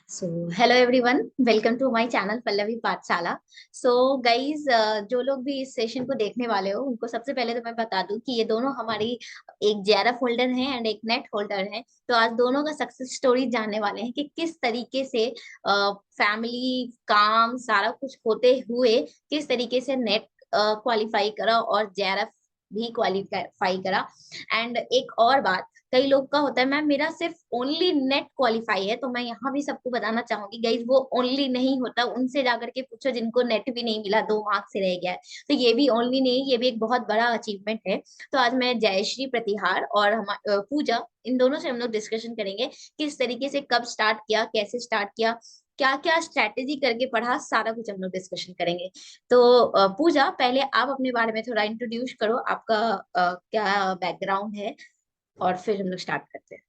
So hello everyone, welcome to my channel Pallavi Pathshala. So guys, जो लोग भी इस सेशन को देखने वाले हो उनको सबसे पहले तो मैं बता दूं कि ये दोनों हमारी एक जेआरएफ होल्डर हैं एंड एक नेट होल्डर हैं। तो आज दोनों का सक्सेस स्टोरी जानने वाले हैं कि किस तरीके से फैमिली काम सारा कुछ होते हुए किस तरीके से नेट क्वालिफाई करा और जेआरएफ भी क्वालिफाई करा। एंड एक और बात, कई लोग का होता है मैम मेरा सिर्फ ओनली नेट क्वालिफाई है, तो मैं यहाँ भी सबको बताना चाहूंगी गाइज वो ओनली नहीं होता। उनसे जाकर के पूछो जिनको नेट भी नहीं मिला, 2 मार्क से रह गया है। तो ये भी ओनली नहीं, ये भी एक बहुत बड़ा अचीवमेंट है। तो आज मैं जयश्री प्रतिहार और हम पूजा, इन दोनों से हम लोग डिस्कशन करेंगे किस तरीके से, कब स्टार्ट किया, कैसे स्टार्ट किया, क्या क्या स्ट्रैटेजी करके पढ़ा, सारा कुछ हम लोग डिस्कशन करेंगे। तो पूजा, पहले आप अपने बारे में थोड़ा इंट्रोड्यूस करो, आपका क्या बैकग्राउंड है, और फिर हम लोग स्टार्ट करते हैं।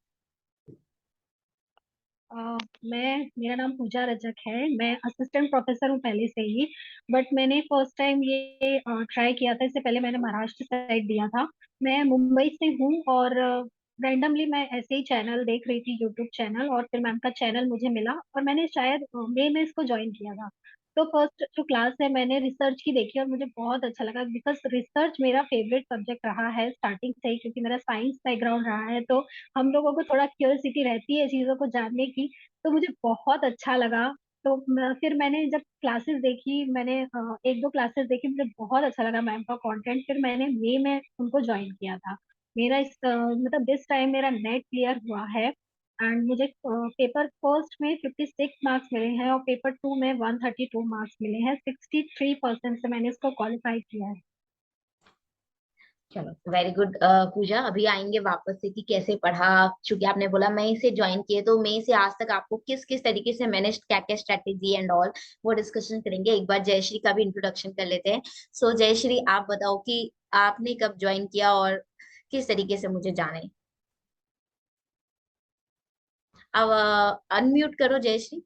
मैं मेरा नाम पूजा रजक है। मैं असिस्टेंट प्रोफेसर हूँ पहले से ही। बट मैंने फर्स्ट टाइम ये ट्राई किया था। इससे पहले मैंने महाराष्ट्र साइड दिया था। मैं मुंबई से हूँ और रैंडमली मैं ऐसे ही चैनल देख रही थी, यूट्यूब चैनल, और फिर मैम का चैनल मुझे मिला और मैंने शायद मई में इसको ज्वाइन किया था। तो फर्स्ट जो क्लास है मैंने रिसर्च की देखी और मुझे बहुत अच्छा लगा, बिकॉज रिसर्च मेरा फेवरेट सब्जेक्ट रहा है स्टार्टिंग से ही, क्योंकि मेरा साइंस बैकग्राउंड रहा है। तो हम लोगों को थोड़ा क्यूरियोसिटी रहती है चीजों को जानने की। तो मुझे बहुत अच्छा लगा। तो फिर मैंने जब क्लासेस देखी, मैंने एक दो क्लासेस देखी, मुझे बहुत अच्छा लगा मैम का कंटेंट। फिर मैंने मई में उनको ज्वाइन किया था। मेरा मतलब दिस टाइम मेरा नेट क्लियर हुआ है। एंड मुझे पेपर फर्स्ट में 56 मार्क्स मिले हैं और पेपर टू में 132 मार्क्स मिले हैं। 63% से मैंने इसको क्वालिफाई किया है। चलो वेरी गुड। पूजा, अभी आएंगे वापस से कि कैसे पढ़ा। चूंकि आपने बोला मई से ज्वाइन किए, तो मई से आज तक आपको किस किस तरीके से मैनेज, क्या क्या स्ट्रेटेजी एंड ऑल, वो डिस्कशन करेंगे। एक बार जयश्री का भी इंट्रोडक्शन कर लेते हैं। सो जयश्री, आप बताओ कि आपने कब ज्वाइन किया और किस तरीके से मुझे जाने। अब अनम्यूट करो Jayshree.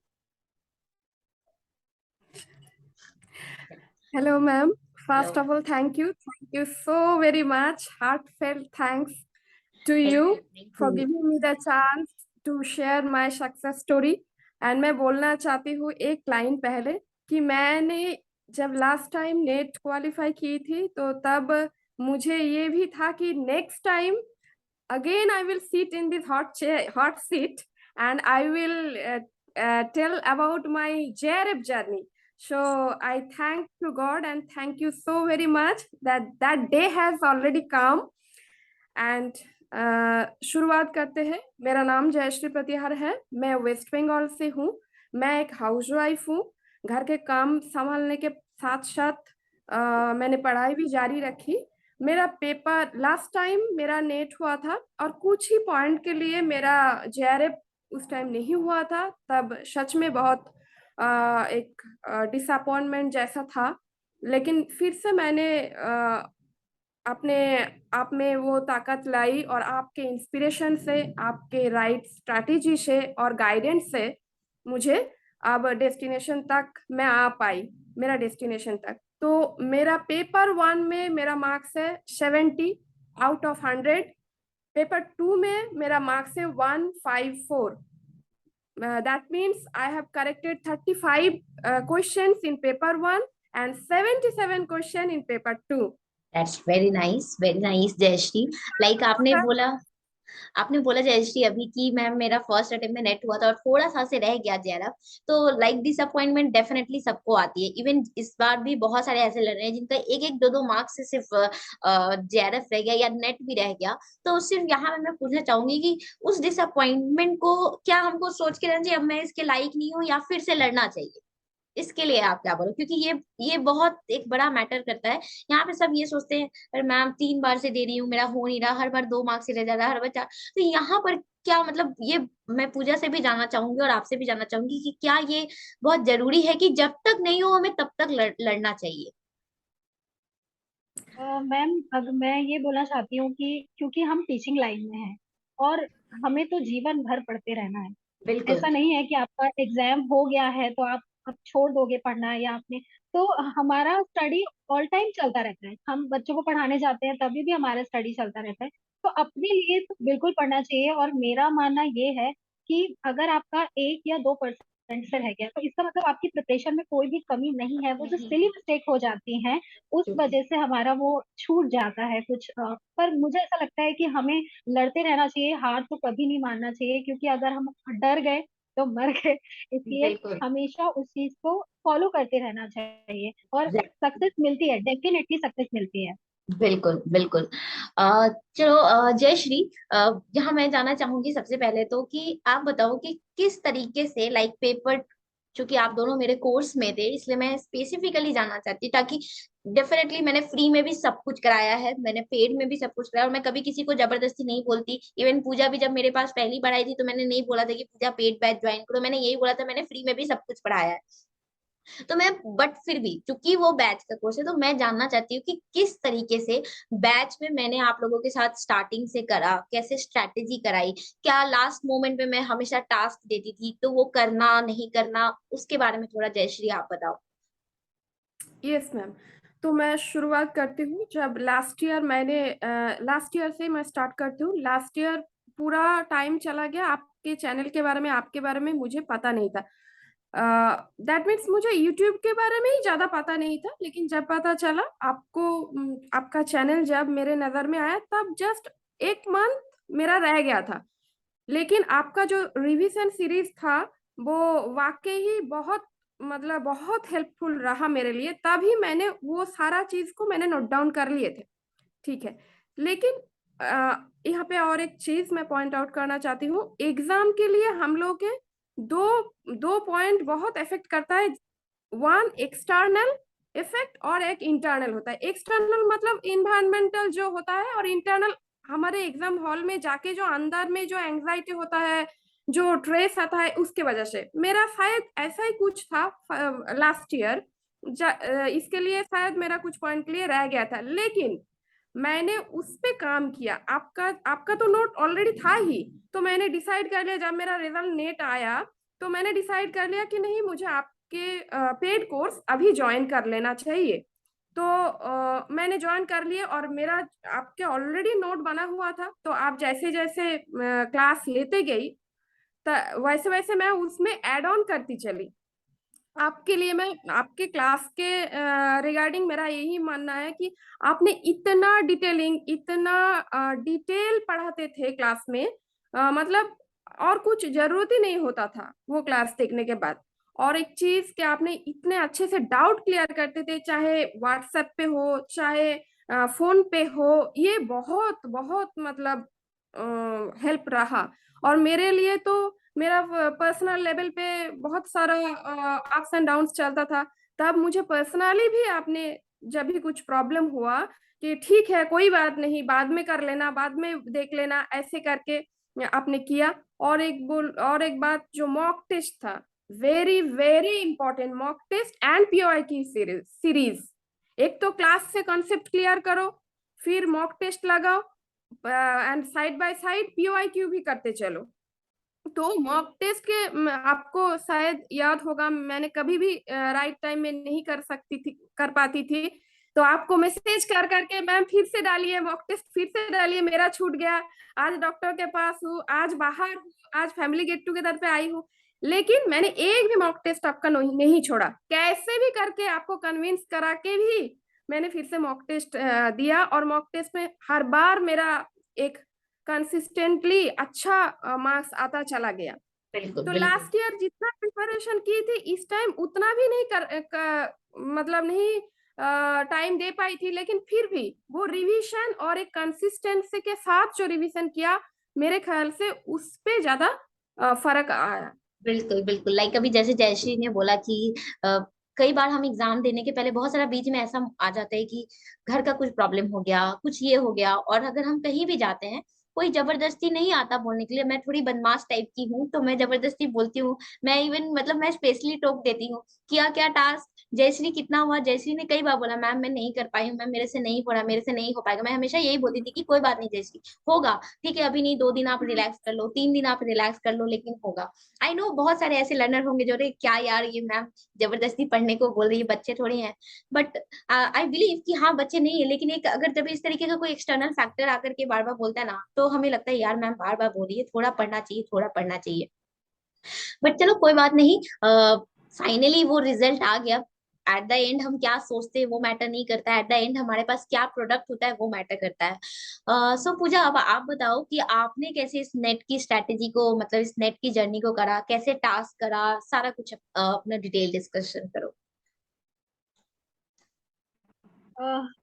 Hello, ma'am. First hello. of all, thank you. Thank you so very much. Heartfelt thanks to you thank for you. giving me the chance to share my success story. And मैं बोलना चाहती हूँ एक line पहले कि मैंने जब last time net qualify की थी तो तब मुझे ये भी था कि next time again I will sit in this hot seat, and I will tell about my JRF journey. So I thank to God and thank you so very much that that day has already come. And शुरुआत करते हैं। मेरा नाम जयश्री प्रतिहार है। मैं waste Bengal से हूँ। मैं एक हाउस वाइफ हूँ। घर के काम संभालने के साथ साथ मैंने पढ़ाई भी जारी रखी। मेरा पेपर लास्ट टाइम मेरा नेट हुआ था और कुछ ही पॉइंट के लिए मेरा जेआरएफ उस टाइम नहीं हुआ था। तब सच में बहुत एक डिसअपॉइंटमेंट जैसा था। लेकिन फिर से मैंने अपने आप में वो ताकत लाई और आपके इंस्पिरेशन से, आपके राइट स्ट्रैटेजी से और गाइडेंस से मुझे अब डेस्टिनेशन तक मैं आ पाई। मेरा डेस्टिनेशन तक तो मेरा पेपर वन में मेरा मार्क्स है 70 आउट ऑफ 100। पेपर टू में मेरा मार्क्स है 154। That means I have corrected 35 questions in paper one and 77 question in paper two. That's very nice Jayshree. Like आपने बोला जयश्री अभी कि मैम मेरा फर्स्ट अटेम्प्ट में नेट हुआ था और थोड़ा सा से रह गया जेआरएफ। तो लाइक डिसअपॉइंटमेंट डेफिनेटली सबको आती है। इवन इस बार भी बहुत सारे ऐसे लड़ रहे हैं जिनका एक एक दो दो मार्क्स से सिर्फ जेआरएफ रह गया या नेट भी रह गया। तो सिर्फ यहाँ पे मैं पूछना चाहूंगी कि उस डिसअपॉइंटमेंट को क्या हमको सोच के रहना चाहिए, अब मैं इसके लायक नहीं हूँ, या फिर से लड़ना चाहिए, इसके लिए आप क्या बोलो? क्योंकि ये बहुत एक बड़ा मैटर करता है। यहाँ पे सब ये सोचते हैं अरे मैम 3 बार से दे रही हूँ, मेरा हो नहीं रहा, हर बार 2 मार्क्स से रह जा रहा है, हर बार 4। तो यहाँ पर क्या मतलब, ये मैं पूजा से भी जानना चाहूंगी और आपसे भी जानना चाहूंगी कि क्या ये बहुत जरूरी है कि जब तक नहीं हो हमें तब तक लड़ना चाहिए। मैम, अगर मैं ये बोलना चाहती हूँ कि क्योंकि हम टीचिंग लाइन में हैं और हमें तो जीवन भर पढ़ते रहना है। बिल्कुल। ऐसा नहीं है कि आपका एग्जाम हो गया है तो आप छोड़ दोगे पढ़ना, या आपने तो हमारा स्टडी ऑल टाइम चलता रहता है। हम बच्चों को पढ़ाने जाते हैं तभी भी हमारा स्टडी चलता रहता है। तो अपने लिए तो बिल्कुल पढ़ना चाहिए। और मेरा मानना ये है कि अगर आपका 1 या 2% से रह गया तो इसका मतलब आपकी प्रिपरेशन में कोई भी कमी नहीं है। वो जो नहीं सिली है। मिस्टेक हो जाती हैं उस बिल्कुल वजह से हमारा वो छूट जाता है कुछ। पर मुझे ऐसा लगता है कि हमें लड़ते रहना चाहिए, हार तो कभी नहीं मानना चाहिए, क्योंकि अगर हम डर गए तो मर गए। इसलिए बिल्कुल। हमेशा उस चीज को फॉलो करते रहना चाहिए और सक्सेस मिलती है, डेफिनेटली सक्सेस मिलती है। बिल्कुल बिल्कुल। चलो जयश्री, यहाँ मैं जानना चाहूंगी सबसे पहले तो कि आप बताओ कि किस तरीके से लाइक पेपर, चूंकि आप दोनों मेरे कोर्स में थे इसलिए मैं स्पेसिफिकली जानना चाहती हूँ, ताकि डेफिनेटली मैंने फ्री में भी सब कुछ कराया है, मैंने पेड में भी सब कुछ कराया, और मैं कभी किसी को जबरदस्ती नहीं बोलती। इवन पूजा भी जब मेरे पास पहली बार आई थी तो मैंने नहीं बोला था कि पूजा पेड बैच ज्वाइन करो, मैंने यही बोला था मैंने फ्री में भी सब कुछ पढ़ाया है। तो मैं, बट फिर भी क्योंकि वो बैच का कोर्स है तो मैं जानना चाहती हूँ कि किस तरीके से बैच में मैंने आप लोगों के साथ स्टार्टिंग से करा, कैसे स्ट्रैटेजी कराई, क्या लास्ट मोमेंट में मैं हमेशा टास्क देती थी तो वो करना नहीं करना, उसके बारे में थोड़ा जयश्री आप बताओ। Yes ma'am. तो मैं शुरुआत करती हूँ। जब लास्ट ईयर से मैं स्टार्ट करती हूँ। लास्ट ईयर पूरा टाइम चला गया, आपके चैनल के बारे में, आपके बारे में मुझे पता नहीं था। दैट मीन्स मुझे यूट्यूब के बारे में ही ज्यादा पता नहीं था, लेकिन जब पता चला आपका चैनल जब मेरे नजर में आया तब जस्ट 1 मंथ मेरा रह गया था। लेकिन आपका जो रिवीजन सीरीज था वो वाकई ही बहुत, मतलब बहुत हेल्पफुल रहा मेरे लिए। तभी मैंने वो सारा चीज को मैंने नोट डाउन कर लिए थे। ठीक है। लेकिन यहाँ पे और एक चीज मैं पॉइंट आउट करना चाहती हूँ। एग्जाम के लिए हम लोग के दो दो पॉइंट बहुत इफेक्ट करता है। वन एक्सटर्नल इफेक्ट और एक इंटरनल होता है। एक्सटर्नल मतलब इन्वायरमेंटल जो होता है, और इंटरनल हमारे एग्जाम हॉल में जाके जो अंदर में जो एंजाइटी होता है, जो ट्रेस आता है, उसके वजह से मेरा शायद ऐसा ही कुछ था लास्ट ईयर। इसके लिए शायद मेरा कुछ पॉइंट के लिए रह गया था, लेकिन मैंने उस पे काम किया। आपका आपका तो नोट ऑलरेडी था ही, तो मैंने डिसाइड कर लिया। जब मेरा रिजल्ट नेट आया तो मैंने डिसाइड कर लिया कि नहीं, मुझे आपके पेड कोर्स अभी ज्वाइन कर लेना चाहिए। तो मैंने ज्वाइन कर लिए, और मेरा आपके ऑलरेडी नोट बना हुआ था। तो आप जैसे जैसे क्लास लेते गई वैसे वैसे मैं उसमें ऐड ऑन करती चली। आपके लिए मैं आपके क्लास के रिगार्डिंग मेरा यही मानना है कि आपने इतना डिटेल पढ़ाते थे क्लास में। मतलब और कुछ जरूरत ही नहीं होता था वो क्लास देखने के बाद। और एक चीज कि आपने इतने अच्छे से डाउट क्लियर करते थे, चाहे व्हाट्सएप पे हो चाहे फोन पे हो। ये बहुत बहुत मतलब हेल्प रहा। और मेरे लिए तो मेरा पर्सनल लेवल पे बहुत सारा अप्स एंड डाउन्स चलता था। तब मुझे पर्सनली भी आपने, जब भी कुछ प्रॉब्लम हुआ, कि ठीक है कोई बात नहीं, बाद में कर लेना, बाद में देख लेना, ऐसे करके आपने किया। और एक बात, जो मॉक टेस्ट था, very very important. Mock test and POIQ series. एक तो क्लास से कॉन्सेप्ट क्लियर करो, फिर मॉक टेस्ट लगाओ, and side by side POIQ भी करते चलो। तो मॉक टेस्ट के आपको शायद याद होगा, मैंने कभी भी राइट टाइम में नहीं कर पाती थी। तो आपको मैसेज कर करके, मैम फिर से डालिए मॉक टेस्ट, फिर से डालिए, मेरा छूट गया, आज डॉक्टर के पास हूँ, आज बाहर हूँ, आज फैमिली गेट टुगेदर पे आई हूँ। लेकिन मैंने एक भी मॉक टेस्ट आपका नहीं छोड़ा। कैसे भी करके आपको कन्विंस करा के भी मैंने फिर से मॉक टेस्ट दिया। और मॉक टेस्ट में हर बार मेरा एक कंसिस्टेंटली अच्छा मार्क्स आता चला गया। बिल्कुल तो बिल्कुल। लास्ट ईयर जितना प्रिपरेशन की थी, इस टाइम उतना भी नहीं मतलब नहीं टाइम दे पाई थी। लेकिन फिर भी वो रिवीजन और एक कंसिस्टेंसी के साथ जो रिवीजन किया, मेरे ख्याल से उस पे ज्यादा फर्क आया। बिल्कुल बिल्कुल, लाइक अभी जैसे जयश्री ने बोला कि अ, कई बार हम एग्जाम देने के पहले बहुत सारा बीच में ऐसा आ जाता है कि घर का कुछ प्रॉब्लम हो गया, कुछ ये हो गया, और अगर हम कहीं भी जाते हैं, कोई जबरदस्ती नहीं आता बोलने के लिए। मैं थोड़ी बदमाश टाइप की हूँ तो मैं जबरदस्ती बोलती हूँ। मैं इवन मतलब मैं स्पेशली टोक देती हूँ, किया क्या टास्क, जयश्री कितना हुआ। जयश्री ने कई बार बोला मैम मैं नहीं कर पाई हूँ, मैम मेरे से नहीं पढ़ा, मेरे से नहीं हो पाएगा। मैं हमेशा यही बोलती थी कि कोई बात नहीं जयश्री, होगा, ठीक है, अभी नहीं, 2 दिन आप रिलैक्स कर लो, 3 दिन आप रिलैक्स कर लो, लेकिन होगा। आई नो बहुत सारे ऐसे लर्नर होंगे जो, रे क्या यार ये मैम जबरदस्ती पढ़ने को बोल रही है, बच्चे थोड़ी हैं। बट आई बिलीव कि हाँ बच्चे नहीं है, लेकिन एक अगर जब इस तरीके का कोई एक्सटर्नल फैक्टर आकर के बार बार बोलता है ना, तो तो हमें लगता है यार मैम बार बार बोल रही है, थोड़ा पढ़ना चाहिए, थोड़ा पढ़ना चाहिए। बट चलो कोई बात नहीं, फाइनली वो रिजल्ट आ गया। एट द एंड हम क्या सोचते हैं वो मैटर नहीं करता है, एट द एंड हमारे पास क्या प्रोडक्ट होता है वो मैटर करता है। सो पूजा, अब आप बताओ कि आपने कैसे इस नेट की स्ट्रेटेजी को, मतलब इस नेट की जर्नी को करा, कैसे टास्क करा, सारा कुछ अपना डिटेल डिस्कशन करो।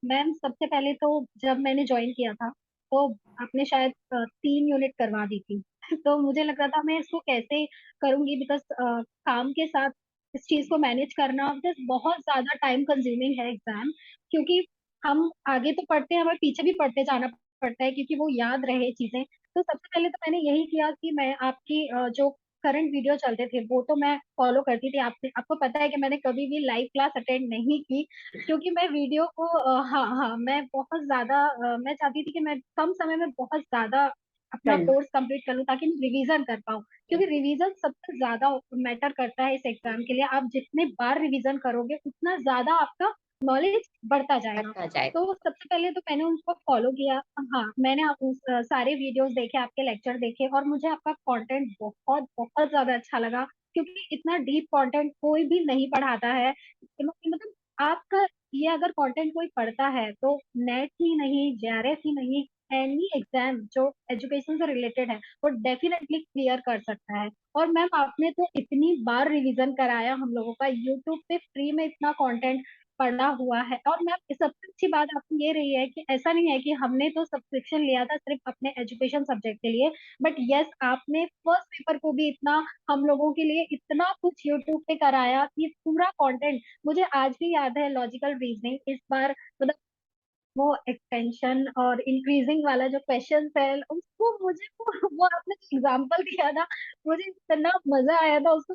मैम सबसे पहले तो जब मैंने ज्वाइन किया था तो आपने शायद 3 यूनिट करवा दी थी। तो मुझे लग रहा था मैं इसको कैसे करूंगी, बिकॉज काम के साथ इस चीज को मैनेज करना बिकॉज बहुत ज्यादा टाइम कंज्यूमिंग है एग्जाम। क्योंकि हम आगे तो पढ़ते हैं, हमें पीछे भी पढ़ते जाना पड़ता है क्योंकि वो याद रहे चीजें। तो सबसे पहले तो मैंने यही किया कि मैं आपकी जो करंट वीडियो चलते थे वो तो मैं फॉलो करती थी। आपको पता है कि मैंने कभी भी लाइव क्लास अटेंड नहीं की, क्योंकि मैं वीडियो को हाँ हाँ, मैं बहुत ज्यादा मैं चाहती थी कि मैं कम समय में बहुत ज्यादा अपना करना। कोर्स कंप्लीट कर लूं ताकि मैं रिवीजन कर पाऊँ। क्योंकि रिवीजन सबसे ज्यादा मैटर करता है इस एग्जाम के लिए। आप जितने बार रिवीजन करोगे उतना ज्यादा आपका नॉलेज बढ़ता जाएगा। अच्छा जाए। तो सबसे पहले तो मैंने उनको फॉलो किया। हाँ, मैंने सारे वीडियोस देखे, आपके लेक्चर देखे, और मुझे आपका कंटेंट बहुत बहुत ज्यादा अच्छा लगा। क्योंकि इतना डीप कंटेंट कोई भी नहीं पढ़ाता है। मतलब आपका ये अगर कंटेंट कोई पढ़ता है तो नेट ही नहीं, जेआरएफ ही नहीं, एनी एग्जाम जो एजुकेशन से रिलेटेड है वो डेफिनेटली क्लियर कर सकता है। और मैम आपने तो इतनी बार रिवीजन कराया हम लोगों का, यूट्यूब पे फ्री में इतना कंटेंट पड़ा हुआ है। और मैम सबसे अच्छी बात आपकी ये रही है कि ऐसा नहीं है कि हमने तो सब्सक्रिप्शन लिया था सिर्फ अपने एजुकेशन सब्जेक्ट के लिए, बट यस आपने फर्स्ट पेपर को भी इतना हम लोगों के लिए इतना कुछ यूट्यूब पे कराया कि पूरा कंटेंट मुझे आज भी याद है। लॉजिकल रीजनिंग इस बार मतलब वो एक्सटेंशन और इंक्रीजिंग वाला जो क्वेश्चन है उसको मुझे वो आपने जो एग्जांपल दिया था मुझे इतना मजा आया था उसको।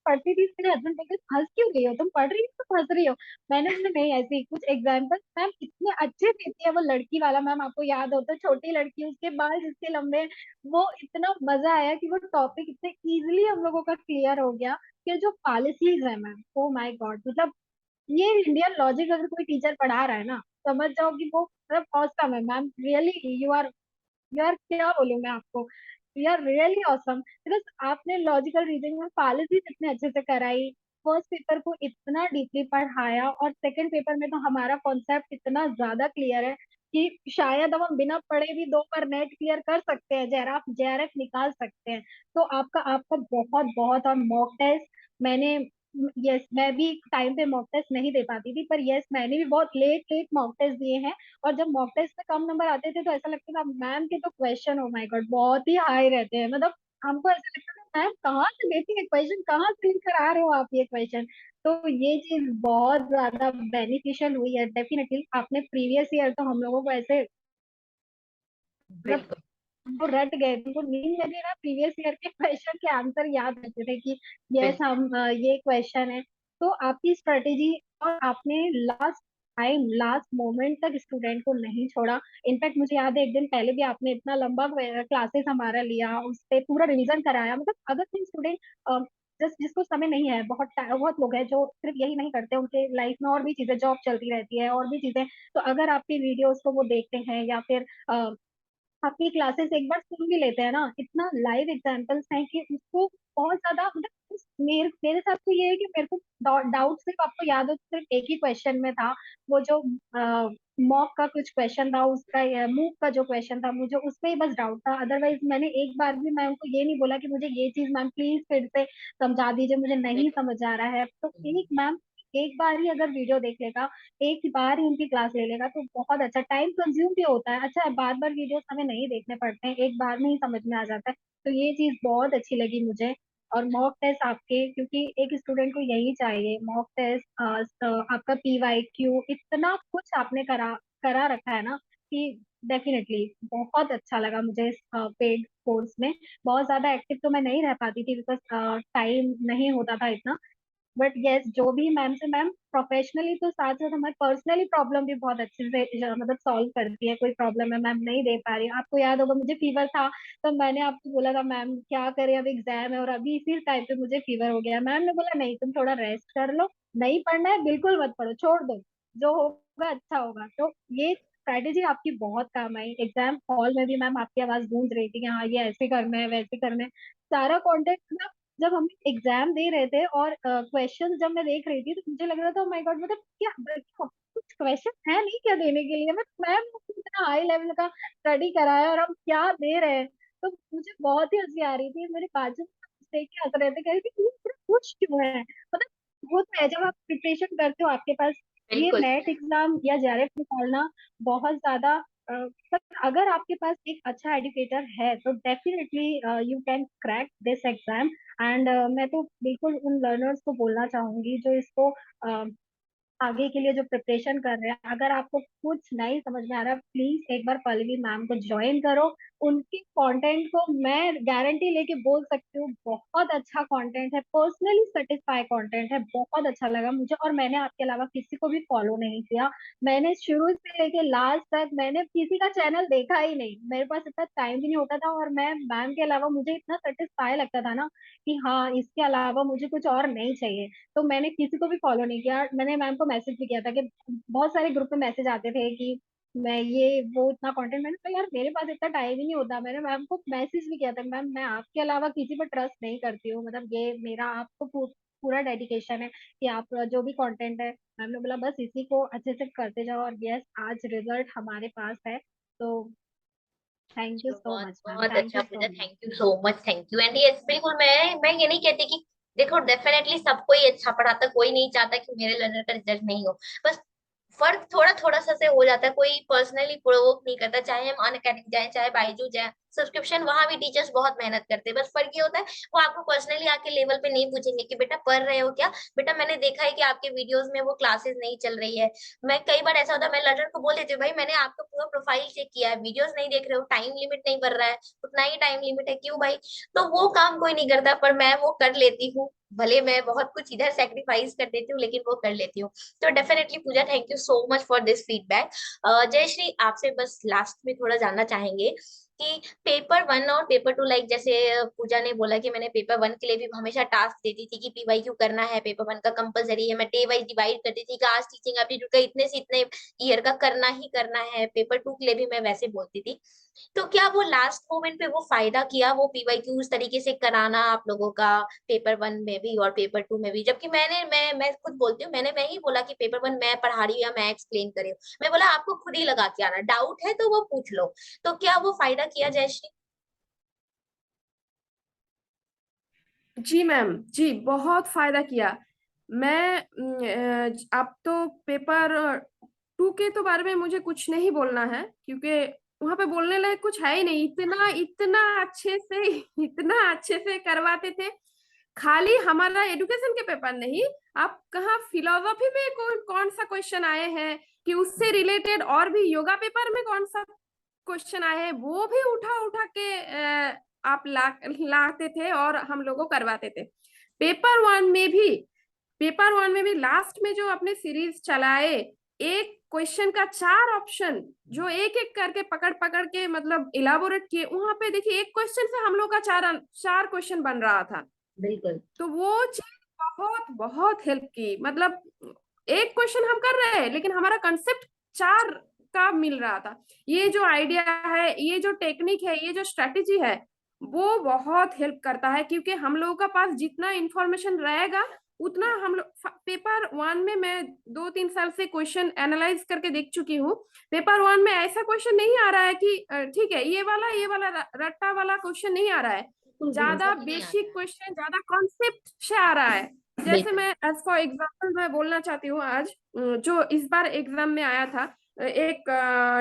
पढ़ती थी, मेरे हस्बैंड बोलते हंस क्यों रही हो, तुम पढ़ रही हो तो हंस रही हो। मैंने बोला नहीं, ऐसे ही कुछ एग्जाम्पल मैम इतने अच्छे देती है वो लड़की वाला। मैम आपको याद हो तो, छोटी लड़की, उसके बाल जिसके लंबे, वो इतना मजा आया कि वो टॉपिक इतने इजिली हम लोगों का क्लियर हो गया। कि जो पॉलिसीज है मैम, ओ माय गॉड, मतलब ये इंडियन लॉजिक अगर कोई टीचर पढ़ा रहा है ना, समझ जाओ कि वो मतलब औसम है मैम। रियली यू आर क्या बोलूं मैं आपको, you are really awesome. Because आपने लॉजिकल रीजनिंग में पॉलिसीज इतने अच्छे से कराई, फर्स्ट पेपर को इतना डीपली पढ़ाया, और सेकंड पेपर में तो हमारा कॉन्सेप्ट इतना ज्यादा क्लियर है कि शायद अब हम बिना पढ़े भी 2 बार नेट क्लियर कर सकते हैं, जेआरएफ जेआरएफ निकाल सकते हैं। तो आपका आपका बहुत बहुत। और मॉक टेस्ट मैंने, यस मैं भी टाइम पे मॉक टेस्ट नहीं दे पाती थी, पर यस मैंने भी बहुत लेट लेट मॉक टेस्ट दिए हैं। और जब मॉक टेस्ट में कम नंबर आते थे तो ऐसा लगता था मैम के तो क्वेश्चन, ओ माय गॉड, बहुत ही हाई रहते हैं। मतलब हमको ऐसा लगता था मैम कहाँ से देती है क्वेश्चन, कहाँ से लेकर आ रहे हो आप ये क्वेश्चन। तो ये चीज बहुत ज्यादा बेनिफिशियल हुई है डेफिनेटली। आपने प्रीवियस ईयर तो हम लोगों को ऐसे मतलब बिल्कुल। वो रट गए थे, उनको नींद में भी ना प्रीवियस ईयर के क्वेश्चन के आंसर याद रहते थे कि यस बिल्कुल। हम ये क्वेश्चन है। तो आपकी स्ट्रेटेजी, और आपने लास्ट टाइम लास्ट मोमेंट तक स्टूडेंट को नहीं छोड़ा। इनफैक्ट मुझे याद है एक दिन पहले भी आपने इतना लंबा क्लासेस हमारा लिया, उस पे पूरा रिवीजन कराया। मतलब अगर कोई स्टूडेंट जिसको समय नहीं है, बहुत लोग हैं जो सिर्फ यही नहीं करते, उनके लाइफ में और भी चीजें, जॉब चलती रहती है और भी चीजें। तो अगर आपकी वीडियोस को वो देखते हैं या फिर आपकी क्लासेस एक बार सुन भी लेते हैं ना, इतना लाइव एग्जांपल्स हैं कि उसको बहुत ज्यादा मतलब मेरे मेरे साथ तो ये है कि मेरे को डाउट सिर्फ, आपको याद हो तो सिर्फ एक ही क्वेश्चन में था। वो जो मॉक का कुछ क्वेश्चन था, उसका मूक का जो क्वेश्चन था, मुझे उस पे ही बस डाउट था। अदरवाइज मैंने एक बार भी मैम को ये नहीं बोला कि मुझे ये चीज मैम प्लीज फिर से समझा दीजिए, मुझे नहीं बिल्कुल। समझ आ रहा है। तो एक मैम एक बार ही अगर वीडियो देख लेगा, एक ही बार ही उनकी क्लास ले लेगा तो बहुत अच्छा। टाइम कंज्यूम भी होता है, अच्छा बार बार वीडियोस हमें नहीं देखने पड़ते हैं, एक बार में ही समझ में आ जाता है। तो ये चीज बहुत अच्छी लगी मुझे। और मॉक टेस्ट आपके, क्योंकि एक स्टूडेंट को यही चाहिए मॉक टेस्ट, आपका पीवाईक्यू, इतना कुछ आपने करा करा रखा है ना कि डेफिनेटली बहुत अच्छा लगा मुझे इस पेड कोर्स में। बहुत ज्यादा एक्टिव तो मैं नहीं रह पाती थी बिकॉज टाइम नहीं होता था इतना। बट यस जो भी मैम से, मैम प्रोफेशनली तो साथ साथ हमारी पर्सनली प्रॉब्लम भी बहुत अच्छे से मतलब सॉल्व करती है। कोई प्रॉब्लम है मैम नहीं दे पा रही, आपको याद होगा मुझे फीवर था, तो मैंने आपको बोला था मैम क्या करें अब एग्जाम है और अभी इसी टाइम पे मुझे फीवर हो गया। मैम ने बोला नहीं तुम थोड़ा रेस्ट कर लो, नहीं पढ़ना है बिल्कुल मत पढ़ो, छोड़ दो, जो होगा अच्छा होगा। तो ये स्ट्रेटेजी आपकी बहुत काम आई। एग्जाम हॉल में भी मैम आपकी आवाज गूंज रही थी कि हाँ ये ऐसे करना है वैसे करना है। सारा कंटेंट मतलब जब हम एग्जाम दे रहे थे और क्वेश्चन जब मैं देख रही थी तो मुझे लग रहा था माय गॉड, मतलब क्या कुछ क्वेश्चन है नहीं क्या देने के लिए, मतलब मैम इतना हाई लेवल का स्टडी कराया और हम क्या दे रहे हैं। तो मुझे बहुत ही हंसी आ रही थी, मेरे बाजू में देख के हंस रहे थे, कह रही थी "ये इतना कुछ क्यों है"। मतलब होता है जब आप प्रिपरेशन करते हो आपके पास ये बिल्कुल। नेट एग्जाम या जेआरएफ निकालना बहुत ज्यादा पर अगर आपके पास एक अच्छा एजुकेटर है तो definitely you can crack this exam. And मैं तो बिल्कुल उन लर्नर्स को बोलना चाहूंगी जो इसको आगे के लिए जो प्रिपरेशन कर रहे हैं, अगर आपको कुछ नहीं समझ में आ रहा प्लीज एक बार पल्लवी मैम को ज्वाइन करो। उनके कंटेंट को मैं गारंटी लेके बोल सकती हूँ बहुत अच्छा कंटेंट है, पर्सनली सेटिस्फाई कंटेंट है, बहुत अच्छा लगा मुझे। और मैंने आपके अलावा किसी को भी फॉलो नहीं किया, मैंने शुरू से लेके लास्ट तक मैंने किसी का चैनल देखा ही नहीं, मेरे पास इतना टाइम भी नहीं होता था। और मैं मैम के अलावा मुझे इतना सेटिस्फाई लगता था ना कि हाँ इसके अलावा मुझे कुछ और नहीं चाहिए, तो मैंने किसी को भी फॉलो नहीं किया। मैंने मैम को मैसेज भी किया था कि बहुत सारे ग्रुप में मैसेज आते थे कि मैं ये वो इतना कंटेंट, मैंने कहा यार मेरे पास इतना टाइम ही नहीं होता। मैंने मैम को मैसेज भी किया था मैम मैं आपके अलावा किसी पर ट्रस्ट नहीं करती हूँ, मतलब ये मेरा आपको पूरा डेडिकेशन है कि आप जो भी कंटेंट है। मैम ने बोला बस इसी को अच्छे से करते जाओ और यस आज रिजल्ट हमारे पास है। तो थैंक यू चलो सो बहुत मच मैम, बहुत थैंक अच्छा you so Pooja, much. Thank you so much, thank you. And yes बिल्कुल, मैं ये नहीं कहती कि देखो डेफिनेटली सबको ही अच्छा पढ़ाता, कोई नहीं चाहता कि मेरे लर्नर का रिजल्ट नहीं हो। बस फर्क थोड़ा थोड़ा सा से हो जाता है, कोई पर्सनली प्रोवोक नहीं करता, चाहे हम अनअकैडमी जाए चाहे बायजू जाए, सब्सक्रिप्शन वहां भी टीचर्स बहुत मेहनत करते हैं। बस फर्क ये होता है वो आपको पर्सनली आके लेवल पे नहीं पूछेंगे कि बेटा पढ़ रहे हो क्या, बेटा मैंने देखा है कि आपके वीडियोस में वो क्लासेस नहीं चल रही है। मैं कई बार ऐसा होता है मैं लर्नर को बोल देती हूँ भाई मैंने आपका पूरा प्रोफाइल चेक किया है, वीडियोस नहीं देख रहे हो, टाइम लिमिट नहीं भर रहा है, उतना ही टाइम लिमिट है क्यों भाई। तो वो काम कोई नहीं करता पर मैं वो कर लेती हूँ, भले मैं बहुत कुछ इधर सेक्रीफाइस कर देती हूँ लेकिन वो कर लेती हूँ। तो definitely Pooja thank you so much for this feedback. Jayshree आपसे बस लास्ट में थोड़ा जानना चाहेंगे कि पेपर वन और पेपर टू, लाइक जैसे पूजा ने बोला कि मैंने पेपर वन के लिए भी हमेशा टास्क देती थी कि पीवाईक्यू करना है, पेपर वन का कंपलसरी है, मैं डे वाइज डिवाइड करती थी कि आज टीचिंग एप्टीट्यूड का इतने से इतने ईयर का करना ही करना है, पेपर टू के लिए भी मैं वैसे बोलती थी। तो क्या वो लास्ट मोमेंट पे वो फायदा किया वो पीवाईक्यू उस तरीके से कराना आप लोगों का पेपर वन में भी और पेपर टू में भी, जबकि मैं खुद बोलती हूँ, मैं ही बोला कि पेपर वन मैं पढ़ा रही हूँ या मैं एक्सप्लेन कर रही हूँ, मैं बोला आपको खुद ही लगा के आना, डाउट है तो वो पूछ लो। तो क्या वो फायदा किया जयश्री? जी मैम, जी बहुत फायदा किया। मैं अब तो पेपर टू के तो बारे में मुझे कुछ नहीं बोलना है क्योंकि वहां पे बोलने लायक कुछ है ही नहीं, इतना इतना अच्छे से इतना अच्छे से करवाते थे। खाली हमारा एजुकेशन के पेपर नहीं, आप कहाँ फिलोसफी में कौन सा क्वेश्चन आए हैं कि उससे रिलेटेड और भी योगा पेपर में कौन सा क्वेश्चन आए हैं वो भी उठा उठा के आप लाते थे और हम लोगों को करवाते थे। पेपर वन में भी पेपर वन में भी लास्ट में जो अपने सीरीज चलाए, एक क्वेश्चन का चार ऑप्शन जो एक एक करके पकड़ पकड़ के मतलब इलाबोरेट किए, वहां पे देखिए एक क्वेश्चन से हम लोग का चार चार क्वेश्चन बन रहा था। बिल्कुल। तो वो चीज बहुत बहुत हेल्प की, मतलब एक क्वेश्चन हम कर रहे हैं लेकिन हमारा कंसेप्ट चार का मिल रहा था। ये जो आइडिया है, ये जो टेक्निक है, ये जो स्ट्रेटेजी है, वो बहुत हेल्प करता है क्योंकि हम लोगों का पास जितना इंफॉर्मेशन रहेगा उतना हम लोग पेपर वन में मैं 2-3 साल से क्वेश्चन एनालाइज करके देख चुकी हूँ। पेपर वन में ऐसा क्वेश्चन नहीं आ रहा है कि ठीक है ये वाला रट्टा वाला क्वेश्चन नहीं आ रहा है, बिल्कुल भी ज्यादा सही नहीं बेसिक आता। क्वेश्चन ज्यादा कॉन्सेप्ट से आ रहा है। जैसे बिल्कुल। मैं एज फॉर एग्जाम्पल मैं बोलना चाहती हूँ आज जो इस बार एग्जाम में आया था, एक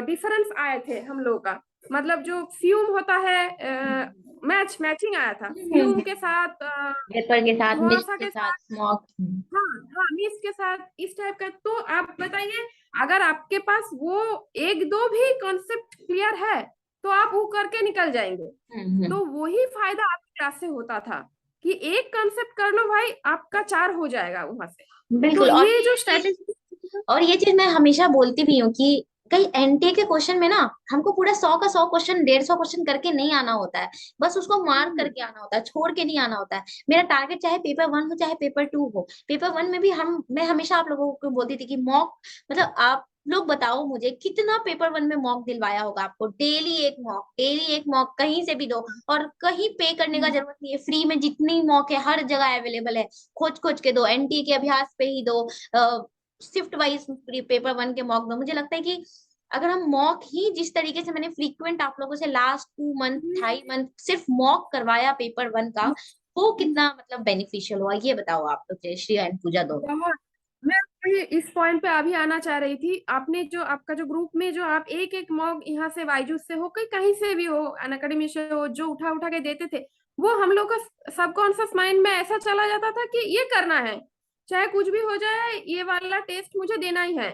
डिफरेंस आए थे हम लोगों का, मतलब जो फ्यूम होता है, मैचिंग आया था फ्यूम के साथ पेपर के साथ, मिल्क धुआंसा के के साथ, साथ। स्मोक। हाँ हाँ, मिस के साथ इस टाइप का। तो आप बताइए अगर आपके पास वो एक दो भी कॉन्सेप्ट क्लियर है तो आप वो करके निकल जाएंगे। हम्म। तो वही फायदा आपकी क्लास से होता था कि एक कंसेप्ट कर लो भाई, आपका चार हो जाएगा वहां से। तो बिल्कुल। ये जो स्ट्रेटेजी। और ये चीज मैं हमेशा बोलती भी हूँ कि कई एनटीए के क्वेश्चन में ना हमको पूरा 100 का 100 क्वेश्चन, 150 क्वेश्चन करके नहीं आना होता है, बस उसको मार्क करके आना होता है, छोड़ के नहीं आना होता है। मेरा टारगेट चाहे पेपर वन हो चाहे पेपर टू हो, पेपर वन में भी हम मैं हमेशा आप लोगों को बोलती थी कि मॉक, मतलब आप लोग बताओ मुझे कितना पेपर वन में मॉक दिलवाया होगा आपको, डेली एक मॉक कहीं से भी दो, और कहीं पे करने का जरूरत नहीं है, फ्री में जितनी मॉक है हर जगह अवेलेबल है, खोज खोज के दो, एनटी के अभ्यास पे ही दो, शिफ्ट वाइज पेपर वन के मॉक दो। मुझे लगता है कि अगर हम मॉक ही जिस तरीके से मैंने फ्रीक्वेंट आप लोगों से लास्ट 2 मंथ 2.5 मंथ सिर्फ मॉक करवाया पेपर वन का, वो कितना मतलब बेनिफिशियल हुआ, ये बताओ आप लोग, जयश्री एंड पूजा दोनों। बहुत। मैं वही इस पॉइंट पे अभी आना चाह रही थी। आपने जो आपका जो ग्रुप में जो आप एक एक मॉक यहाँ से बायजूस से हो, कहीं से भी हो, अनअकैडमी से हो, जो उठा उठा के देते थे, वो हम लोग का सबकॉन्शियस माइंड में ऐसा चला जाता था कि ये करना है, चाहे कुछ भी हो जाए, ये वाला टेस्ट मुझे देना ही है।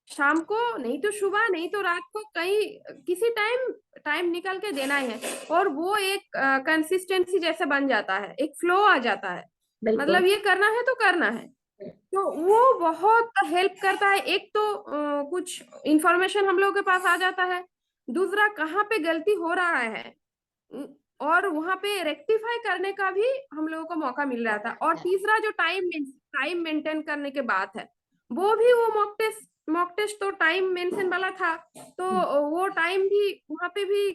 शाम को नहीं तो सुबह, नहीं तो रात को, कहीं किसी टाइम टाइम निकल के देना ही है। और वो एक कंसिस्टेंसी जैसे बन जाता है, एक फ्लो आ जाता है, बिल्कुल। मतलब ये करना है तो करना है। तो वो बहुत हेल्प करता है। एक तो कुछ इंफॉर्मेशन हम लोगों के पास आ जाता है, दूसरा कहाँ पे गलती हो रहा है, अ, और वहां पे रेक्टिफाई करने का भी हम लोगों को मौका मिल रहा था। और तीसरा जो टाइम मेंटेन करने के बात है, वो भी वो मॉक टेस्ट तो टाइम मेंशन वाला था, तो वो टाइम भी वहां पे भी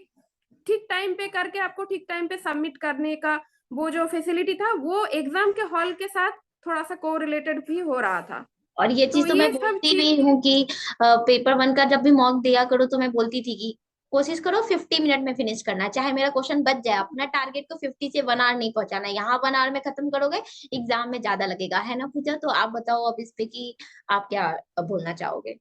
ठीक टाइम पे करके आपको ठीक टाइम पे सबमिट करने का वो जो फैसिलिटी था, वो एग्जाम के हॉल के साथ थोड़ा सा कोरिलेटेड भी हो रहा था। और ये तो चीज तो मैं ये सब बोलती भी चीज। हूँ कि पेपर वन का जब भी मॉक दिया करो तो मैं बोलती थी कि कोशिश करो 50 मिनट में फिनिश करना है, चाहे मेरा क्वेश्चन बच जाए, अपना टारगेट को 50 से 1 आवर नहीं पहुंचाना है, यहाँ 1 आवर में खत्म करोगे, एग्जाम में ज्यादा लगेगा, है ना पूजा? तो आप बताओ अब इस पे कि आप क्या बोलना चाहोगे।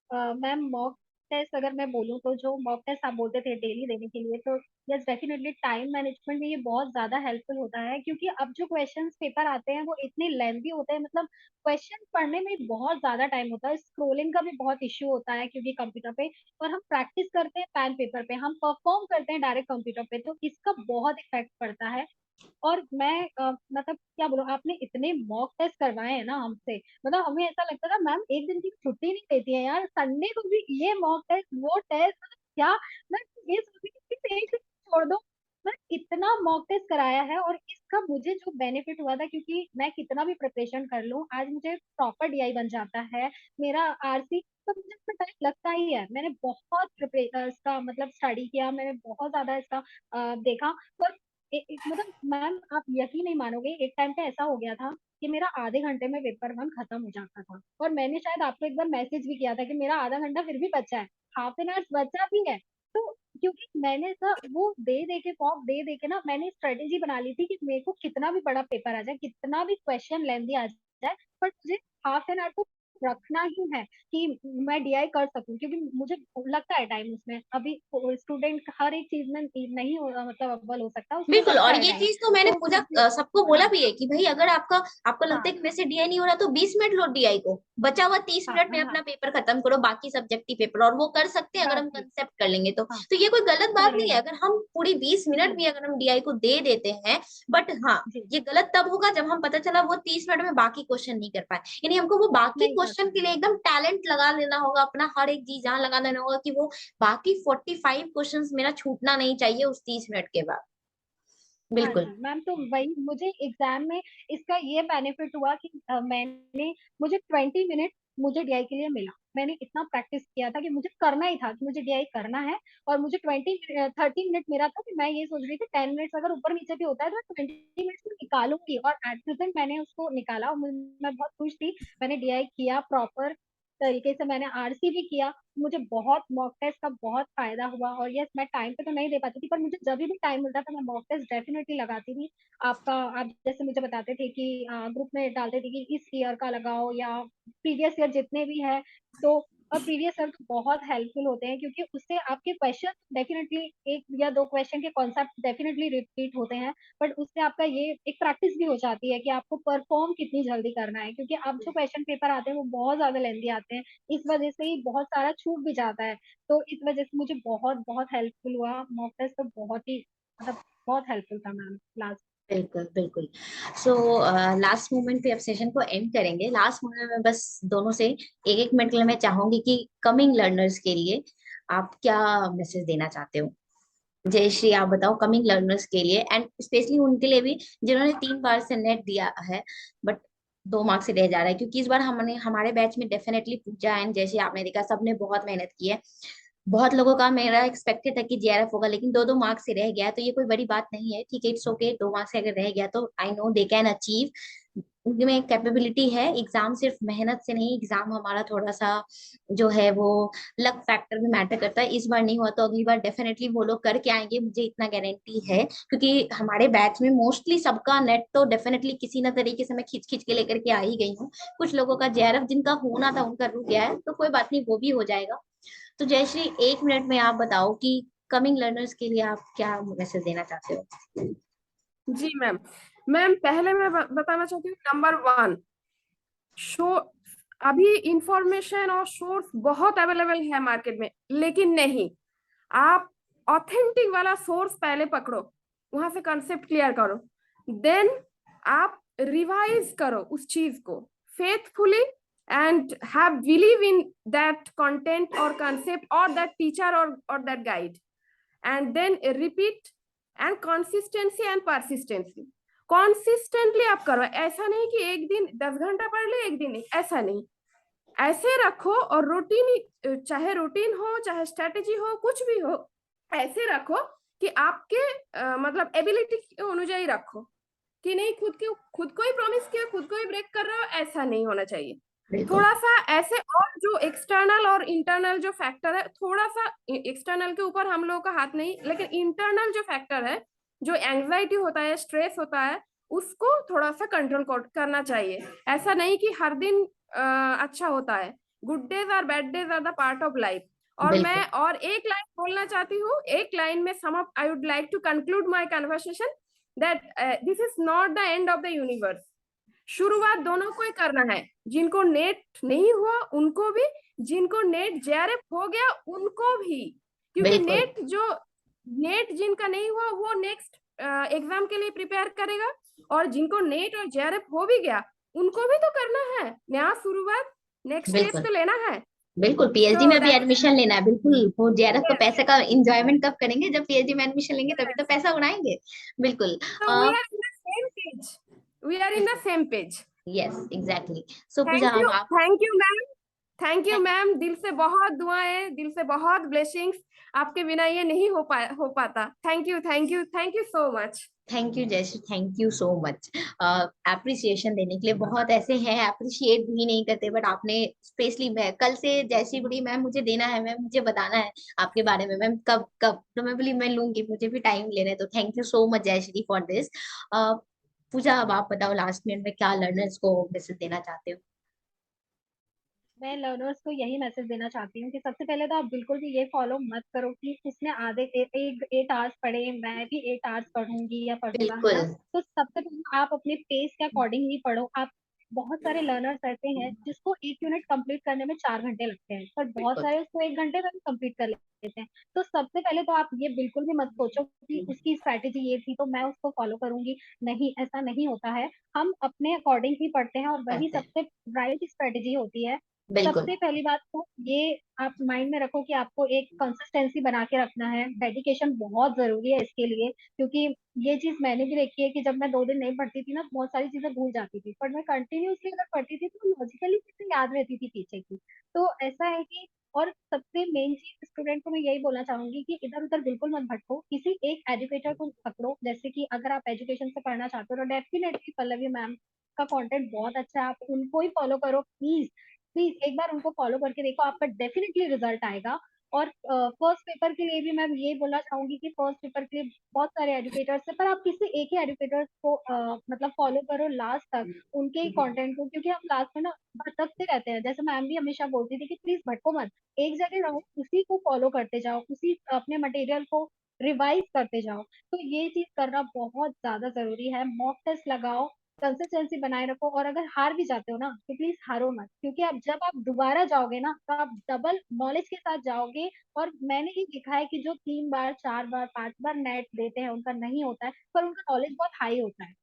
मैम मॉक टेस्ट अगर मैं बोलूँ तो जो मॉक टेस्ट आप बोलते थे डेली देने के लिए, तो यस डेफिनेटली टाइम मैनेजमेंट में ये बहुत ज्यादा हेल्पफुल होता है, क्योंकि अब जो क्वेश्चंस पेपर आते हैं वो इतने लेंथी होते हैं, मतलब क्वेश्चन पढ़ने में बहुत ज्यादा टाइम होता है, स्क्रोलिंग का भी बहुत इश्यू होता है क्योंकि कंप्यूटर पे, और हम प्रैक्टिस करते हैं पेन पेपर पे, हम परफॉर्म करते हैं डायरेक्ट कंप्यूटर पे, तो इसका बहुत इफेक्ट पड़ता है। और मैं मतलब क्या बोलूं, आपने इतने मॉक टेस्ट करवाए हैं ना हमसे, मतलब हमें ऐसा लगता था मैम एक दिन की छुट्टी नहीं देती है यार, संडे को भी ये मॉक टेस्ट वो टेस्ट, मतलब क्या, मैं ये सोच रही थी कि एक दिन छोड़ दो। मैं इतना मॉक टेस्ट कराया है, और इसका मुझे जो बेनिफिट हुआ था, क्योंकि मैं कितना भी प्रिपरेशन कर लूं, आज मुझे प्रॉपर डीआई बन जाता है मेरा आरसी, तो मुझे इसमें टाइम लगता ही है। मैंने बहुत इसका मतलब स्टडी किया, मैंने बहुत ज्यादा इसका देखा। पर मतलब मैम आप यकीन नहीं मानोगे, एक टाइम पे ऐसा हो गया था कि मेरा आधे घंटे में पेपर वन खत्म हो जाता था, और मैंने शायद आपको एक बार मैसेज भी किया था कि मेरा आधा घंटा फिर भी बचा है, हाफ एन आवर बचा भी है। तो क्योंकि मैंने वो दे के फॉर्म दे के ना, मैंने स्ट्रेटेजी बना ली थी कि मेरे को कितना भी बड़ा पेपर आ जाए, कितना भी क्वेश्चन लेंदी आ जाए, पर मुझे हाफ एन आवर तो रखना ही है कि मैं डीआई कर सकूं, क्योंकि मुझे लगता है टाइम उसमें, अभी स्टूडेंट हर एक चीज में नहीं हो, मतलब अव्वल हो सकता, उसमें बिल्कुल। लगता और है ये टाइम। चीज तो मैंने तो पूजा मुझे सबको बोला हाँ भी है कि भाई अगर आपका आपको लगता है हाँ कि मेरे से डीआई नहीं हो रहा तो 20 मिनट लो डीआई को, बचा हुआ 30 मिनट में हाँ अपना हाँ पेपर खत्म करो, बाकी सब्जेक्टिव पेपर, और वो कर सकते हैं अगर बस हम ठीक। कंसेप्ट कर लेंगे तो। हाँ तो ये कोई गलत बात कर नहीं है लेंगे। अगर हम पूरी 20 मिनट जी भी अगर हम डीआई को दे देते हैं। बट हाँ, जी ये गलत तब होगा जब हम पता चला वो 30 मिनट में बाकी क्वेश्चन नहीं कर पाए, यानी हमको वो बाकी नहीं कर क्वेश्चन के पाए। लिए एकदम टैलेंट लगा लेना होगा, अपना हर एक जी जान लगा देना होगा कि वो बाकी 45 क्वेश्चन मेरा छूटना नहीं चाहिए उस 30 मिनट के बाद। हाँ बिल्कुल। जी मैम, तो वही मुझे एग्जाम में इसका ये बेनिफिट हुआ कि मुझे 20 मिनट मुझे डीआई के लिए मिला, मैंने इतना प्रैक्टिस किया था कि मुझे करना ही था, कि मुझे डीआई करना है। और मुझे 30 मिनट मेरा था कि मैं ये सोच रही थी 10 मिनट्स अगर ऊपर नीचे भी होता है तो 20 मिनट्स में निकालूंगी, और एट प्रेजेंट मैंने उसको निकाला, और मैं बहुत खुश थी। मैंने डीआई किया प्रॉपर तरीके से, मैंने आरसी भी किया, मुझे बहुत मॉक टेस्ट का बहुत फायदा हुआ। और यस, मैं टाइम पे तो नहीं दे पाती थी, पर मुझे जब भी टाइम मिलता था मैं मॉक टेस्ट डेफिनेटली लगाती थी। आप जैसे मुझे बताते थे कि ग्रुप में डालते थे कि इस ईयर का लगाओ या प्रीवियस ईयर जितने भी हैं, तो और प्रीवियस ईयर तो बहुत हेल्पफुल होते हैं, क्योंकि उससे आपके क्वेश्चन डेफिनेटली एक या दो क्वेश्चन के कॉन्सेप्ट डेफिनेटली रिपीट होते हैं, बट उससे आपका ये एक प्रैक्टिस भी हो जाती है कि आपको परफॉर्म कितनी जल्दी करना है, क्योंकि अब जो क्वेश्चन पेपर आते हैं वो बहुत ज्यादा लेंदी आते हैं, इस वजह से ही बहुत सारा छूट भी जाता है। तो इस वजह से मुझे बहुत बहुत हेल्पफुल हुआ मॉक टेस्ट, तो बहुत ही मतलब बहुत हेल्पफुल था मैम लास्ट। बिल्कुल बिल्कुल। सो लास्ट मोमेंट पे अब सेशन को एंड करेंगे। लास्ट मोमेंट में बस दोनों से एक एक मिनट के लिए मैं चाहूंगी कि कमिंग लर्नर्स के लिए आप क्या मैसेज देना चाहते हो। जयश्री आप बताओ, कमिंग लर्नर्स के लिए एंड स्पेशली उनके लिए भी जिन्होंने 3 बार से नेट दिया है बट 2 मार्क्स से रह जा रहा है, क्योंकि इस बार हमने हमारे बैच में डेफिनेटली पूजा एंड जैसे आपने देखा सबने बहुत मेहनत की है। बहुत लोगों का मेरा एक्सपेक्टेड था कि जेआरएफ होगा, लेकिन 2 मार्क्स से रह गया, तो ये कोई बड़ी बात नहीं है, ठीक है, इट्स ओके। 2 मार्क्स से अगर रह गया तो I know they can achieve, उनमें कैपेबिलिटी है। एग्जाम सिर्फ मेहनत से नहीं, एग्जाम हमारा थोड़ा सा जो है वो लक फैक्टर भी मैटर करता है। इस बार नहीं हुआ तो अगली बार डेफिनेटली वो लोग करके आएंगे, मुझे इतना गारंटी है, क्योंकि हमारे बैच में मोस्टली सबका नेट तो डेफिनेटली किसी न तरीके से मैं खींच खींच के लेकर के आ ही गई हूँ। कुछ लोगों का जेआरएफ जिनका होना था उनका रुक गया है, तो कोई बात नहीं, वो भी हो जाएगा। तो जयश्री, 1 मिनट में आप बताओ कि कमिंग लर्नर्स के लिए आप क्या मैसेज देना चाहते हो? जी मैम। मैम पहले मैं बताना चाहती हूँ, नंबर 1, शो अभी इंफॉर्मेशन और सोर्स बहुत अवेलेबल है मार्केट में, लेकिन नहीं, आप ऑथेंटिक वाला सोर्स पहले पकड़ो, वहां से कंसेप्ट क्लियर करो, देन आप रिवाइज करो उस चीज को faithfully and have believe in that content और कंसेप्ट और दैट टीचर और that guide, and then repeat and consistency and persistency. Consistently आप करो, ऐसा नहीं कि एक दिन 10 घंटा पढ़ ले, एक दिन नहीं, ऐसा नहीं, ऐसे रखो। और रूटीन, चाहे रूटीन हो चाहे स्ट्रेटेजी हो, कुछ भी हो, ऐसे रखो कि आपके मतलब एबिलिटी के अनुଯାयी रखो, कि नहीं खुद को ही प्रॉमिस किया, खुद को ही ब्रेक कर रहे हो, ऐसा नहीं होना चाहिए। बिल्कुल। थोड़ा सा ऐसे, और जो एक्सटर्नल और इंटरनल जो फैक्टर है, थोड़ा सा एक्सटर्नल के ऊपर हम लोगों का हाथ नहीं, लेकिन इंटरनल जो फैक्टर है, जो एंग्जाइटी होता है, स्ट्रेस होता है, उसको थोड़ा सा कंट्रोल करना चाहिए। ऐसा नहीं कि हर दिन अच्छा होता है। गुड डेज और bad days are the part of life. और बिल्कुल। मैं और एक लाइन बोलना चाहती हूँ, एक लाइन में sum up, I would like to conclude my conversation that this is not the end of the universe. शुरुआत दोनों को ही करना है, जिनको नेट नहीं हुआ उनको भी, जिनको नेट जेआरएफ हो गया उनको भी, क्योंकि बिल्कुल। नेट जिनका नहीं हुआ वो नेक्स्ट एग्जाम के लिए प्रिपेयर करेगा, और जिनको नेट और जेआरएफ हो भी गया उनको भी तो करना है, नया शुरुआत, नेक्स्ट स्टेप बिल्कुल। तो लेना है। बिल्कुल, पीएचडी सो में भी दैट्स एडमिशन लेना है, बिल्कुल। वो जेआरएफ का यस। पैसे का एंजॉयमेंट कब करेंगे? जब पीएचडी में एडमिशन लेंगे तभी तो पैसा उड़ाएंगे। बिल्कुल। So we are in the same page. We are in the same page. Yes, exactly. So Pooja, thank अब यू, आप। Thank you ma'am, thank you ma'am, दिल से बहुत दुआएं, दिल से बहुत ब्लेसिंग्स, आपके बिना ये नहीं हो पाता। Thank you, thank you, thank you so much. Thank you Jayshree, thank you so much appreciation देने के लिए। बहुत ऐसे हैं अप्रिशिएट भी नहीं करते, बट आपने स्पेशली, मैं कल से जयश्री बोली मैम मुझे देना है, मैम मुझे बताना है आपके बारे में, मैम कब कब, तो मैं बोली मैं लूंगी, मुझे भी टाइम लेना है। तो thank you so much Jayashree for this. Pooja, अब आप बताओ लास्ट मिनट में क्या लर्नर्स को मैसेज देना चाहते हो? मैं लर्नर्स को यही मैसेज देना चाहती हूँ कि सबसे पहले तो आप बिल्कुल भी ये फॉलो मत करो कि उसने आधे एक 8 आवर्स पढ़े, मैं भी 8 आवर्स पढ़ूंगी या पढ़ूंगा, है बिल्कुल। ना। तो सबसे पहले आप अपने पेस के अकॉर्डिंग ही पढ़ो। आप, बहुत सारे लर्नर्स ऐसे हैं जिसको 1 यूनिट कंप्लीट करने में 4 घंटे लगते हैं, पर बहुत बिल्कुल। सारे उसको 1 घंटे में भी कंप्लीट कर लेते हैं। तो सबसे पहले तो आप ये बिल्कुल भी मत सोचो कि उसकी स्ट्रैटेजी ये थी तो मैं उसको फॉलो करूंगी। नहीं, ऐसा नहीं होता है। हम अपने अकॉर्डिंग ही पढ़ते हैं और वही करते हैं। सबसे राइट स्ट्रेटेजी होती है। बिल्कुल। सबसे पहली बात तो ये आप माइंड में रखो कि आपको एक कंसिस्टेंसी बना के रखना है। डेडिकेशन बहुत जरूरी है इसके लिए, क्योंकि ये चीज मैंने भी देखी है कि जब मैं 2 दिन नहीं पढ़ती थी ना, बहुत सारी चीजें भूल जाती थी, पर मैं कंटिन्यूसली अगर पढ़ती थी तो लॉजिकली चीजें याद रहती थी पीछे की। तो ऐसा है कि, और सबसे मेन चीज स्टूडेंट को मैं यही बोलना चाहूंगी कि इधर उधर बिल्कुल मत भटको, किसी एक एजुकेटर को पकड़ो। जैसे कि अगर आप एजुकेशन से पढ़ना चाहते हो तो डेफिनेटली पल्लवी मैम का कंटेंट बहुत अच्छा है, आप उनको ही फॉलो करो प्लीज। प्लीज एक बार उनको फॉलो करके देखो, आपका डेफिनेटली रिजल्ट आएगा। और फर्स्ट पेपर के लिए भी मैं ये बोलना चाहूंगी कि फर्स्ट पेपर के लिए बहुत सारे एजुकेटर्स हैं, पर आप किसी एक ही एजुकेटर्स को मतलब फॉलो करो लास्ट तक, उनके ही कंटेंट को, क्योंकि हम लास्ट में ना भटकते रहते हैं। जैसे मैम भी हमेशा बोलती थी कि प्लीज भटको मत, एक जगह रहो, उसी को फॉलो करते जाओ, उसी अपने मटेरियल को रिवाइज करते जाओ। तो ये चीज करना बहुत ज्यादा जरूरी है। मॉक टेस्ट लगाओ, कंसिस्टेंसी बनाए रखो, और अगर हार भी जाते हो ना तो प्लीज हारो मत, क्योंकि आप जब आप दोबारा जाओगे ना तो आप डबल नॉलेज के साथ जाओगे। और मैंने ये देखा है कि जो 3 बार 4 बार 5 बार नेट देते हैं उनका नहीं होता है, पर उनका नॉलेज बहुत हाई होता है,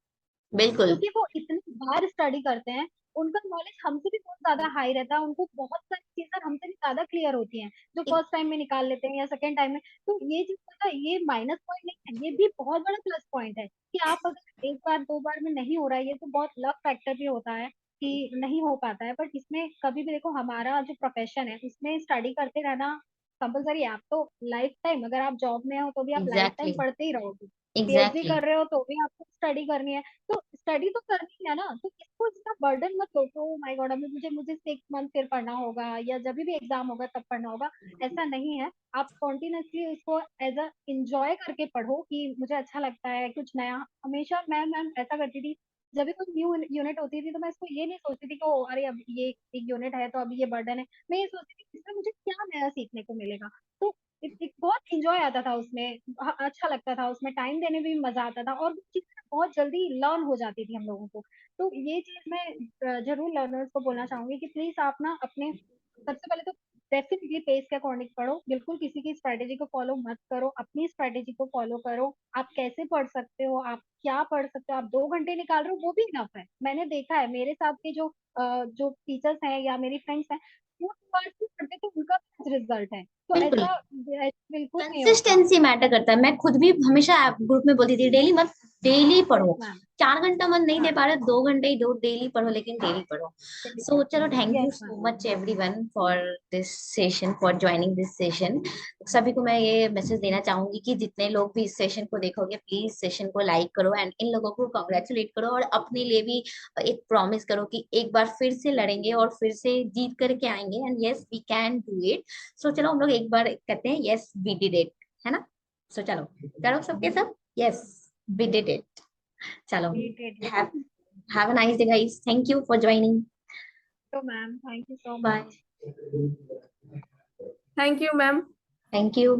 बिल्कुल। क्योंकि वो इतनी बार स्टडी करते हैं। उनका नॉलेज हमसे भी बहुत ज्यादा हाई रहता है, उनको बहुत सारी चीजें हमसे भी ज्यादा क्लियर होती हैं जो फर्स्ट टाइम में निकाल लेते हैं या सेकंड टाइम में। तो ये चीज पता है, ये माइनस पॉइंट नहीं है, ये भी बहुत बड़ा प्लस पॉइंट है कि आप अगर 1 बार 2 बार में नहीं हो रहा है, ये तो बहुत लक फैक्टर भी होता है। कि नहीं हो पाता है, बट इसमें कभी भी देखो हमारा जो प्रोफेशन है उसमें स्टडी करते रहना कंपलसरी है। आप तो लाइफ टाइम, अगर आप जॉब में हो तो भी आप लाइफ टाइम एग्जैक्टली, पढ़ते ही रहोगे, पीएचडी एग्जैक्टली। कर रहे हो तो भी आपको स्टडी करनी है। तो स्टडी तो करनी है ना, तो इसको इतना बर्डन मत लो, तो माय गॉड अभी मुझे मुझे 6 मंथ फिर पढ़ना होगा या जब भी एग्जाम होगा तब पढ़ना होगा, ऐसा नहीं है। आप कॉन्टिन्यूसली उसको एज अ इंजॉय करके पढ़ो कि मुझे अच्छा लगता है कुछ नया। हमेशा मैं ऐसा करती थी, जब भी कोई न्यू यूनिट होती थी तो मैं इसको ये नहीं सोचती थी कि ओ अरे अब ये एक यूनिट है तो अब ये बर्डन है। मैं ये सोचती थी इसमें मुझे क्या नया सीखने को मिलेगा। तो एक बहुत इंजॉय आता था उसमें, अच्छा लगता था उसमें, टाइम देने में भी मजा आता था, और वो चीजें बहुत जल्दी लर्न हो जाती थी हम लोगों को। तो ये चीज मैं जरूर लर्नर्स को बोलना चाहूंगी कि प्लीज आप ना अपने, सबसे पहले तो डेफिनेटली पेस के अकॉर्डिंग पढ़ो, बिल्कुल किसी की स्ट्रेटेजी को फॉलो मत करो, अपनी स्ट्रेटेजी को फॉलो करो। आप कैसे पढ़ सकते हो, आप क्या पढ़ सकते हो, आप 2 घंटे निकाल रहे हो वो भी इनफ है। मैंने देखा है मेरे साथ के जो टीचर्स हैं या मेरी फ्रेंड्स हैं, वो 2 आवर्स भी पढ़ते तो उनका रिजल्ट है। तो बिल्कुल, ऐसा बिल्कुल नहीं होता। कंसिस्टेंसी मैटर करता है। मैं खुद भी हमेशा ग्रुप में बोलती थी डेली मत, डेली यस पढ़ो। मैम। 4 घंटा मन नहीं दे हाँ। पा रहे, 2 घंटे ही दो, डेली पढ़ो, लेकिन डेली पढ़ो। सो चलो, thank you yes so ma'am. Much everyone for this session, for joining this session. सभी को मैं ये मैसेज देना चाहूंगी कि जितने लोग भी इस सेशन को देखोगे, प्लीज सेशन को लाइक करो एंड इन लोगों को कॉन्ग्रेचुलेट करो, और अपने लिए भी एक प्रॉमिस करो कि एक बार फिर से लड़ेंगे और फिर से जीत करके आएंगे, and yes we can do it. So चलो हम लोग एक बार कहते हैं यस वी डिड इट, है ना? सो चलो, करो सबके सब, यस वी डिड इट। चलो, तो have have a nice day guys, thank you for joining. Ma'am thank you so Bye. Much. Thank you ma'am. Thank you.